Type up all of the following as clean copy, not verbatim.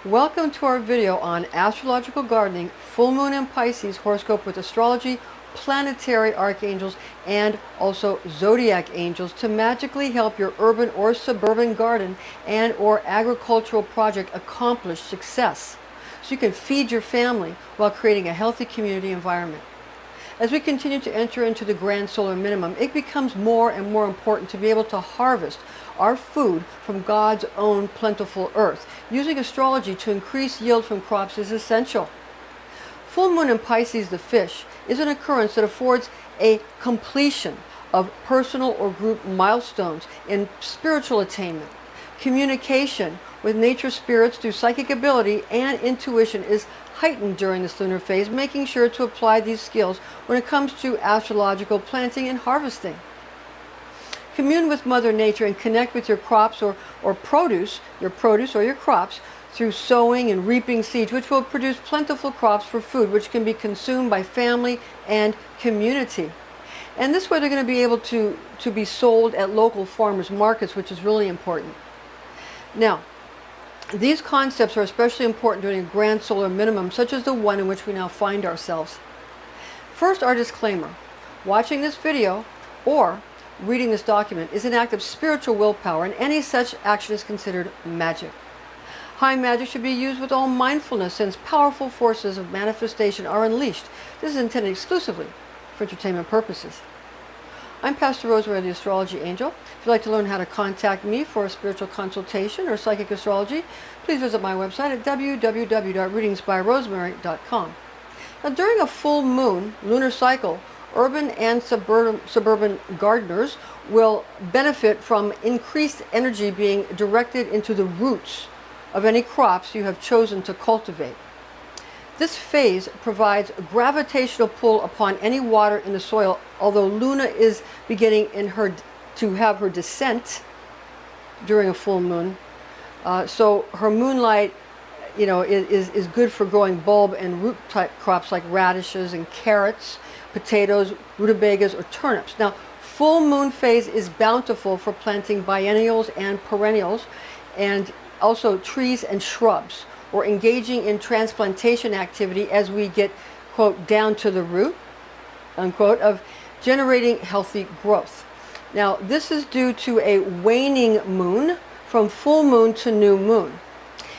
Welcome to our video on astrological gardening, full moon in Pisces, horoscope with astrology, planetary archangels, and also zodiac angels to magically help your urban or suburban garden and or agricultural project accomplish success, so you can feed your family while creating a healthy community environment. As we continue to enter into the grand solar minimum, it becomes more and more important to be able to harvest our food from God's own plentiful earth. Using astrology to increase yield from crops is essential. Full moon in Pisces, the fish, is an occurrence that affords a completion of personal or group milestones in spiritual attainment. Communication with nature spirits through psychic ability and intuition is heightened during this lunar phase, making sure to apply these skills when it comes to astrological planting and harvesting. Commune with Mother Nature and connect with your crops or produce, your crops, through sowing and reaping seeds, which will produce plentiful crops for food, which can be consumed by family and community. And this way they're going to be able to be sold at local farmers markets, which is really important. Now, these concepts are especially important during a grand solar minimum, such as the one in which we now find ourselves. First, our disclaimer. Watching this video or reading this document is an act of spiritual willpower, and any such action is considered magic. High magic should be used with all mindfulness, since powerful forces of manifestation are unleashed. This is intended exclusively for entertainment purposes. I'm Pastor Rosemary, the Astrology Angel. If you'd like to learn how to contact me for a spiritual consultation or psychic astrology, please visit my website at www.readingsbyrosemary.com. Now, during a full moon lunar cycle, urban and suburban gardeners will benefit from increased energy being directed into the roots of any crops you have chosen to cultivate. This phase provides a gravitational pull upon any water in the soil, although Luna is beginning to have her descent during a full moon. So her moonlight, is good for growing bulb and root type crops like radishes and carrots, potatoes, rutabagas, or turnips. Now, full moon phase is bountiful for planting biennials and perennials, and also trees and shrubs, or engaging in transplantation activity as we get, quote, down to the root, unquote, of generating healthy growth. Now, this is due to a waning moon from full moon to new moon.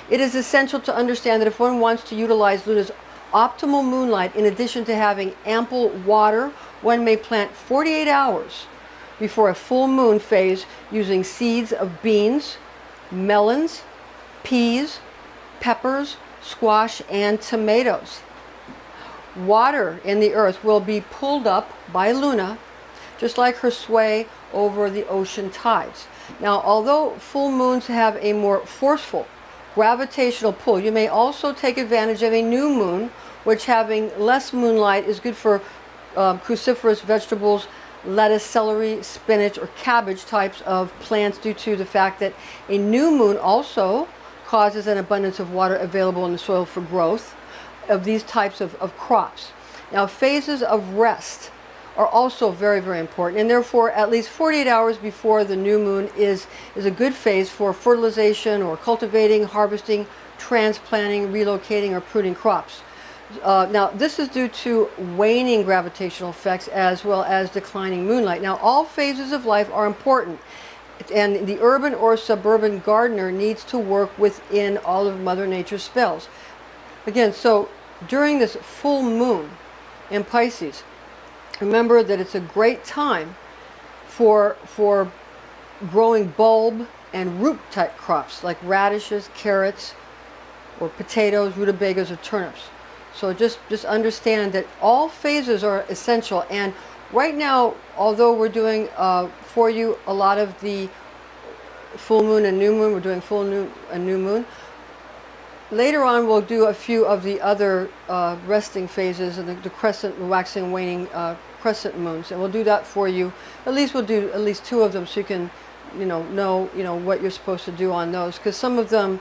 It is essential to understand that if one wants to utilize Luna's optimal moonlight, in addition to having ample water, one may plant 48 hours before a full moon phase using seeds of beans, melons, peas, peppers, squash, and tomatoes. Water in the earth will be pulled up by Luna, just like her sway over the ocean tides. Now, although full moons have a more forceful gravitational pull, you may also take advantage of a new moon, which, having less moonlight, is good for cruciferous vegetables, lettuce, celery, spinach, or cabbage types of plants, due to the fact that a new moon also causes an abundance of water available in the soil for growth of these types of crops. Now, phases of rest are also very, very important, and therefore at least 48 hours before the new moon is a good phase for fertilization or cultivating, harvesting, transplanting, relocating, or pruning crops. Now, this is due to waning gravitational effects as well as declining moonlight. Now, all phases of life are important, and the urban or suburban gardener needs to work within all of Mother Nature's spells. Again, so during this full moon in Pisces, remember that it's a great time for growing bulb and root type crops like radishes, carrots, or potatoes, rutabagas, or turnips. So just understand that all phases are essential. And right now, although we're doing for you a lot of the full moon and new moon, we're doing full moon and new moon. Later on, we'll do a few of the other resting phases and the crescent, waxing, and waning crescent moons, and we'll do that for you. At least we'll do at least 2 of them, so you can, know what you're supposed to do on those, because some of them,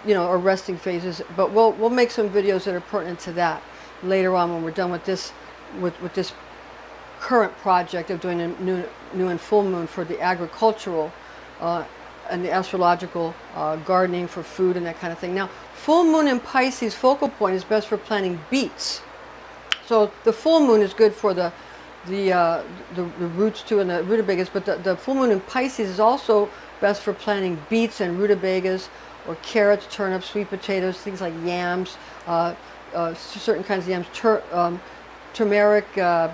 are resting phases. But we'll make some videos that are pertinent to that later on when we're done with this current project of doing a new and full moon for the agricultural and the astrological gardening for food and that kind of thing. Now, full moon in Pisces focal point is best for planting beets. So the full moon is good for the roots too and the rutabagas, but the full moon in Pisces is also best for planting beets and rutabagas, or carrots, turnips, sweet potatoes, things like yams, certain kinds of yams, turmeric,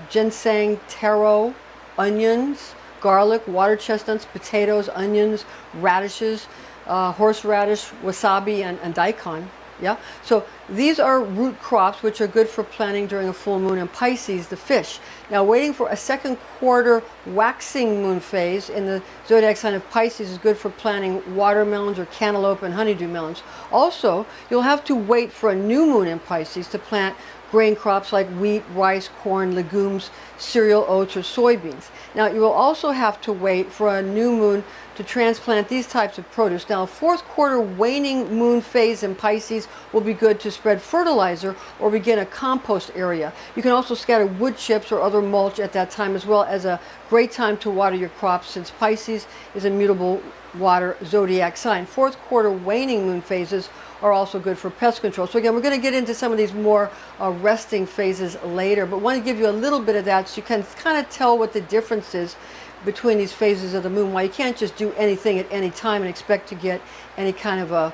ginseng, taro, onions, garlic, water chestnuts, potatoes, onions, radishes, horseradish, wasabi, and daikon. Yeah, so these are root crops which are good for planting during a full moon in Pisces, the fish. Now, waiting for a second quarter waxing moon phase in the zodiac sign of Pisces is good for planting watermelons or cantaloupe and honeydew melons. Also, you'll have to wait for a new moon in Pisces to plant grain crops like wheat, rice, corn, legumes, cereal, oats, or soybeans. Now, you will also have to wait for a new moon to transplant these types of produce. Now, a fourth quarter waning moon phase in Pisces will be good to spread fertilizer or begin a compost area. You can also scatter wood chips or other mulch at that time, as well as a great time to water your crops, since Pisces is a mutable water zodiac sign. Fourth quarter waning moon phases are also good for pest control. So again, we're going to get into some of these more resting phases later, but want to give you a little bit of that so you can kind of tell what the difference is between these phases of the moon, why you can't just do anything at any time and expect to get any kind of a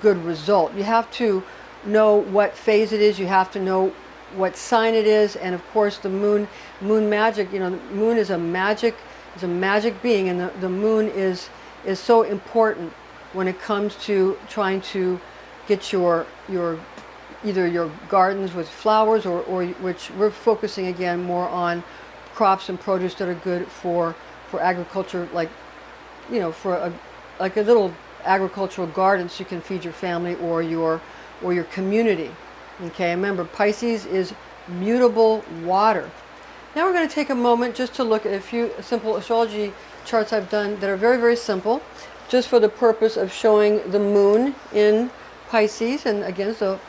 good result. You have to know what phase it is, you have to know what sign it is, and of course the moon magic, you know, the moon is a magic being, and the moon is so important when it comes to trying to get your either your gardens with flowers, or which we're focusing again more on crops and produce that are good for agriculture, like, you know, for a little agricultural garden so you can feed your family or your community. Okay, remember, Pisces is mutable water. Now we're going to take a moment just to look at a few simple astrology charts I've done that are very, very simple, just for the purpose of showing the moon in Pisces, and again, it's a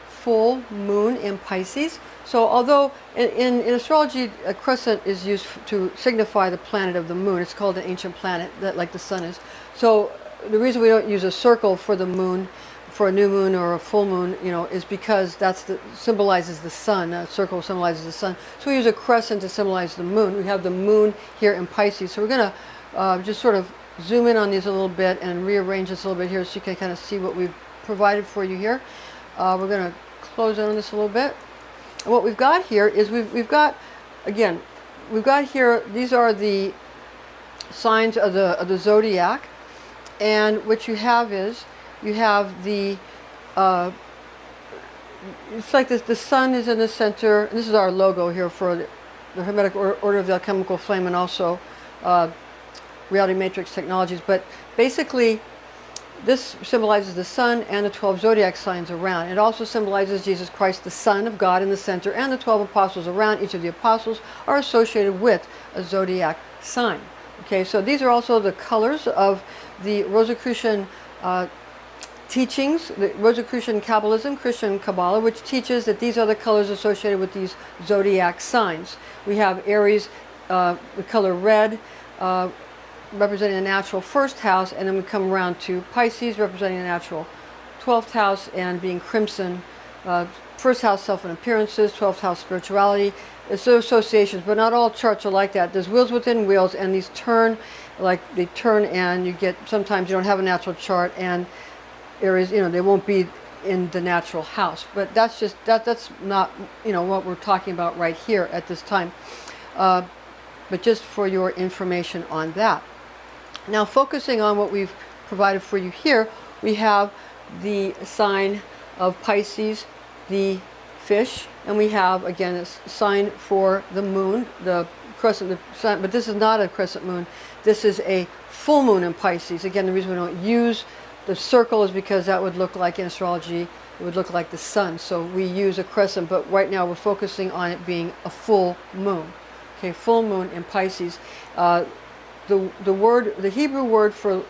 full moon in Pisces. So although in astrology a crescent is used to signify the planet of the moon, it's called an ancient planet, that like the sun is. So the reason we don't use a circle for the moon, for a new moon or a full moon, you know, is because symbolizes the sun. A circle symbolizes the sun. So we use a crescent to symbolize the moon. We have the moon here in Pisces. So we're going to just sort of zoom in on these a little bit and rearrange this a little bit here so you can kind of see what we've provided for you here. We're going to close in on this a little bit. And what we've got here is we've got here, these are the signs of the zodiac, and what you have is you have the it's like this, the sun is in the center, and this is our logo here for the Hermetic Order of the Alchemical Flame, and also Reality Matrix Technologies. But basically, this symbolizes the sun and the 12 zodiac signs around. It also symbolizes Jesus Christ, the Son of God, in the center, and the 12 apostles around. Each of the apostles are associated with a zodiac sign. Okay, so these are also the colors of the Rosicrucian teachings, the Rosicrucian Kabbalism, Christian Kabbalah, which teaches that these are the colors associated with these zodiac signs. We have Aries, the color red, representing the natural first house, and then we come around to Pisces, representing the natural 12th house, and being crimson, first house self and appearances, 12th house spirituality. It's associations, but not all charts are like that. There's wheels within wheels, and these turn, like they turn, and you get, sometimes you don't have a natural chart, and Aries, you know, they won't be in the natural house. But that's just, that's not, you know, what we're talking about right here at this time. But just for your information on that. Now, focusing on what we've provided for you here, we have the sign of Pisces, the fish, and we have, again, a sign for the moon, the crescent, the sun, but this is not a crescent moon. This is a full moon in Pisces. Again, the reason we don't use the circle is because that would look like, in astrology, it would look like the sun. So we use a crescent, but right now we're focusing on it being a full moon. Okay, full moon in Pisces. The Hebrew word for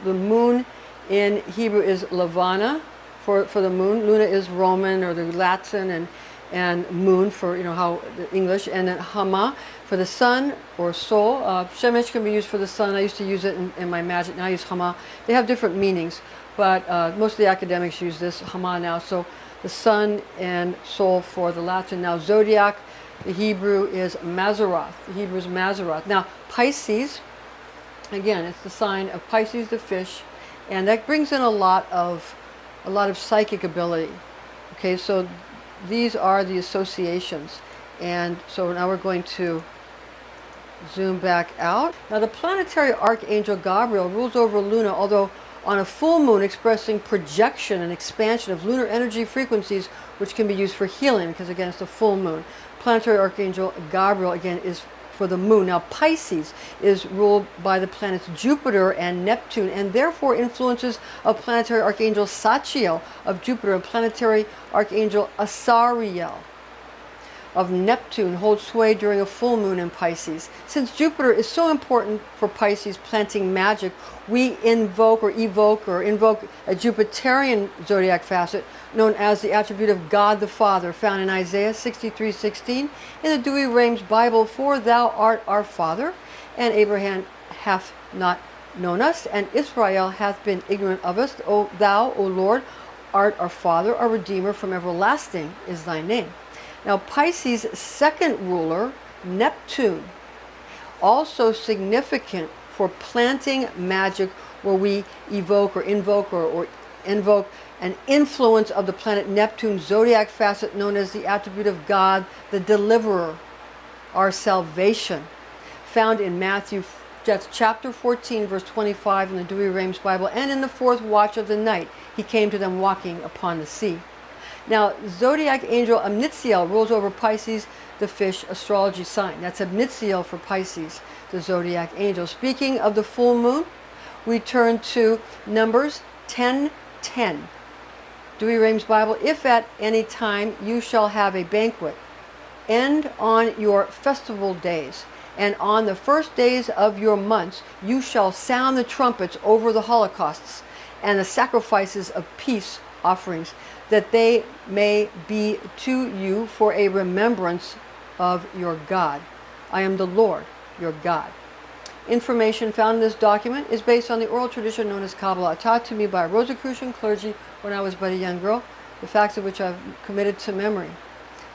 the moon in Hebrew is Lavana for the moon. Luna is Roman or the Latin, and moon for, you know, how the English, and then Hama for the sun or soul. Shemesh can be used for the sun. I used to use it in my magic. Now I use Hama. They have different meanings. but most of the academics use this, Hama now. So the sun and soul for the Latin. Now Zodiac, the Hebrew is Mazzaroth. The Hebrew is Mazzaroth. Now Pisces, again, it's the sign of Pisces, the fish, and that brings in a lot of psychic ability. Okay, so these are the associations. And so now we're going to zoom back out. Now the planetary archangel Gabriel rules over Luna, although on a full moon, expressing projection and expansion of lunar energy frequencies, which can be used for healing, because again it's the full moon. Planetary archangel Gabriel again is for the moon. Now Pisces is ruled by the planets Jupiter and Neptune, and therefore influences of planetary archangel Sachiel of Jupiter and planetary archangel Asariel of Neptune hold sway during a full moon in Pisces. Since Jupiter is so important for Pisces planting magic, we invoke a Jupiterian zodiac facet known as the attribute of God the Father, found in Isaiah 63:16 in the Dewey Rheims Bible. For thou art our Father, and Abraham hath not known us, and Israel hath been ignorant of us. O thou, O Lord, art our Father, our Redeemer, from everlasting is thy name. Now Pisces' second ruler, Neptune, also significant for planting magic, where we evoke or invoke an influence of the planet Neptune's zodiac facet known as the attribute of God, the deliverer, our salvation, found in Matthew, that's chapter 14, verse 25 in the Dewey Rheims Bible, and in the fourth watch of the night, he came to them walking upon the sea. Now, zodiac angel Amnitziel rules over Pisces, the fish astrology sign. That's Amnitziel for Pisces, the zodiac angel. Speaking of the full moon, we turn to Numbers 10:10. Dewey Rheims Bible, if at any time you shall have a banquet, and on your festival days, and on the first days of your months, you shall sound the trumpets over the holocausts and the sacrifices of peace offerings, that they may be to you for a remembrance of your God. I am the Lord, your God. Information found in this document is based on the oral tradition known as Kabbalah, taught to me by Rosicrucian clergy when I was but a young girl, the facts of which I've committed to memory.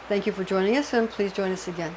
Thank you for joining us, and please join us again.